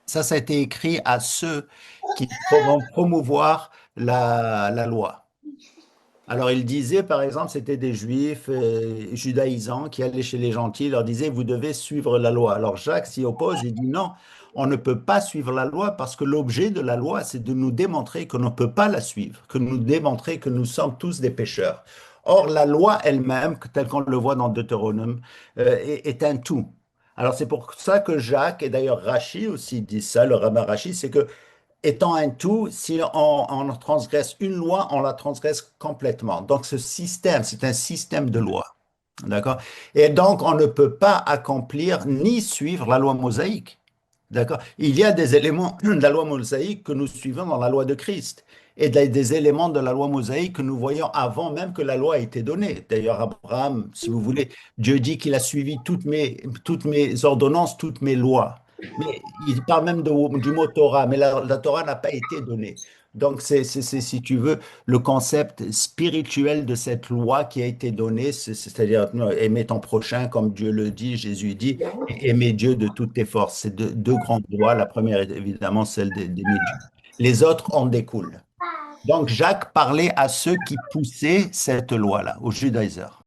Ça a été écrit à ceux qui vont promouvoir la loi. Alors, il disait, par exemple, c'était des juifs judaïsants qui allaient chez les gentils, leur disaient, vous devez suivre la loi. Alors, Jacques s'y oppose et dit, non, on ne peut pas suivre la loi parce que l'objet de la loi, c'est de nous démontrer qu'on ne peut pas la suivre, que nous démontrer que nous sommes tous des pécheurs. Or, la loi elle-même, telle qu'on le voit dans Deutéronome, est un tout. Alors, c'est pour ça que Jacques, et d'ailleurs Rachi aussi dit ça, le rabbin Rachi, c'est que étant un tout, si on transgresse une loi, on la transgresse complètement. Donc ce système, c'est un système de loi. D'accord? Et donc on ne peut pas accomplir ni suivre la loi mosaïque. D'accord? Il y a des éléments de la loi mosaïque que nous suivons dans la loi de Christ et des éléments de la loi mosaïque que nous voyons avant même que la loi ait été donnée. D'ailleurs, Abraham, si vous voulez, Dieu dit qu'il a suivi toutes mes ordonnances, toutes mes lois. Mais il parle même du mot Torah, mais la Torah n'a pas été donnée. Donc, si tu veux, le concept spirituel de cette loi qui a été donnée, c'est-à-dire aimer ton prochain comme Dieu le dit, Jésus dit, et aimer Dieu de toutes tes forces. C'est deux grandes lois. La première est évidemment celle d'aimer Dieu. Les autres en découlent. Donc, Jacques parlait à ceux qui poussaient cette loi-là, aux judaïseurs.